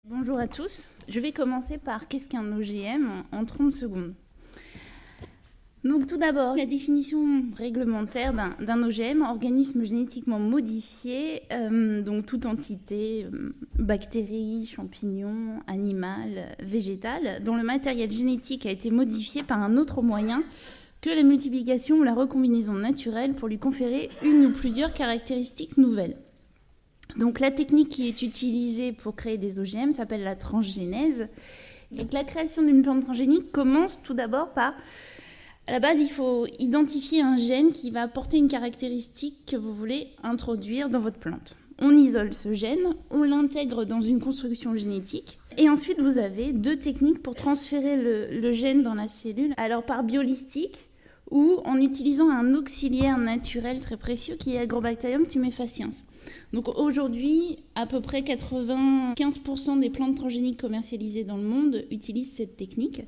Bonjour à tous. Je vais commencer par qu'est-ce qu'un OGM en 30 secondes. Donc tout d'abord, la définition réglementaire d'un OGM, organisme génétiquement modifié, donc toute entité, bactérie, champignon, animal, végétal, dont le matériel génétique a été modifié par un autre moyen que la multiplication ou la recombinaison naturelle pour lui conférer une ou plusieurs caractéristiques nouvelles. Donc la technique qui est utilisée pour créer des OGM s'appelle la transgénèse. Donc la création d'une plante transgénique commence tout d'abord par, à la base, il faut identifier un gène qui va apporter une caractéristique que vous voulez introduire dans votre plante. On isole ce gène, on l'intègre dans une construction génétique. Et ensuite, vous avez deux techniques pour transférer le gène dans la cellule. Alors par biolistique ou en utilisant un auxiliaire naturel très précieux qui est Agrobacterium tumefaciens. Donc aujourd'hui, à peu près 95% des plantes transgéniques commercialisées dans le monde utilisent cette technique.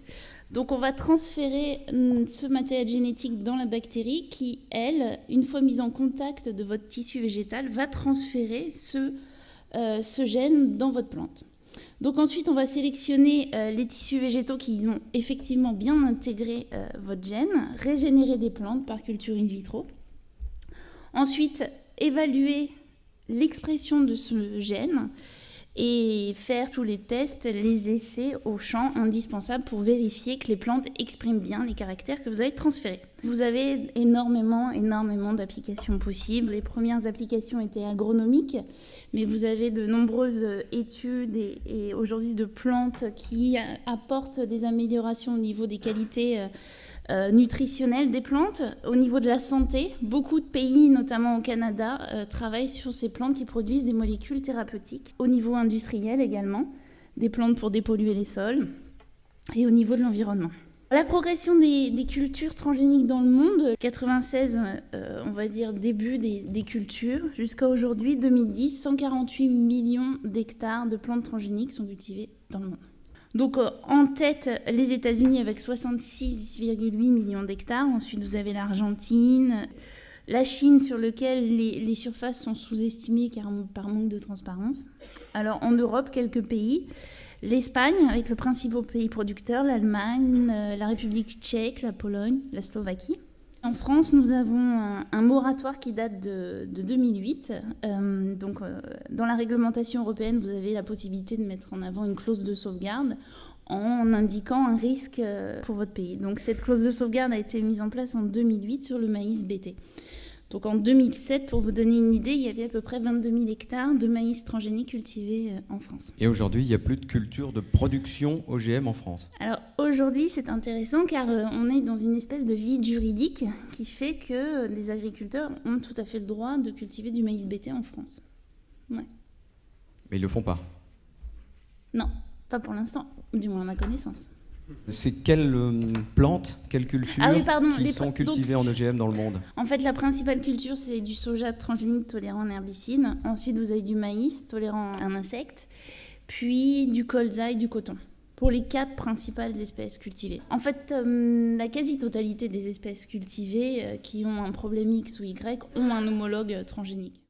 Donc on va transférer ce matériel génétique dans la bactérie qui, elle, une fois mise en contact de votre tissu végétal, va transférer ce gène dans votre plante. Donc ensuite, on va sélectionner les tissus végétaux qui ont effectivement bien intégré votre gène, régénérer des plantes par culture in vitro. Ensuite, évaluer l'expression de ce gène et faire tous les tests, les essais au champ indispensables pour vérifier que les plantes expriment bien les caractères que vous avez transférés. Vous avez énormément d'applications possibles. Les premières applications étaient agronomiques, mais vous avez de nombreuses études et aujourd'hui de plantes qui apportent des améliorations au niveau des qualités nutritionnelles des plantes. Au niveau de la santé, beaucoup de pays, notamment au Canada, travaillent sur ces plantes qui produisent des molécules thérapeutiques. Au niveau industriel également, des plantes pour dépolluer les sols et au niveau de l'environnement. La progression des cultures transgéniques dans le monde, 96, on va dire début des cultures, jusqu'à aujourd'hui, 2010, 148 millions d'hectares de plantes transgéniques sont cultivées dans le monde. Donc en tête, les États-Unis avec 66,8 millions d'hectares. Ensuite, vous avez l'Argentine, la Chine sur laquelle les surfaces sont sous-estimées par manque de transparence. Alors en Europe, quelques pays. L'Espagne, avec le principal pays producteur, l'Allemagne, la République tchèque, la Pologne, la Slovaquie. En France, nous avons un moratoire qui date de 2008. Dans la réglementation européenne, vous avez la possibilité de mettre en avant une clause de sauvegarde en indiquant un risque pour votre pays. Donc cette clause de sauvegarde a été mise en place en 2008 sur le maïs BT. Donc en 2007, pour vous donner une idée, il y avait à peu près 22 000 hectares de maïs transgénique cultivés en France. Et aujourd'hui, il n'y a plus de culture de production OGM en France. Alors aujourd'hui, c'est intéressant car on est dans une espèce de vide juridique qui fait que des agriculteurs ont tout à fait le droit de cultiver du maïs BT en France. Ouais. Mais ils ne le font pas. Non, pas pour l'instant, du moins à ma connaissance. C'est quelles plantes, quelles cultures qui sont cultivées en OGM dans le monde? En fait, la principale culture, c'est du soja transgénique tolérant en herbicide. Ensuite, vous avez du maïs tolérant un insecte, puis du colza et du coton, pour les 4 principales espèces cultivées. En fait, la quasi-totalité des espèces cultivées qui ont un problème X ou Y ont un homologue transgénique.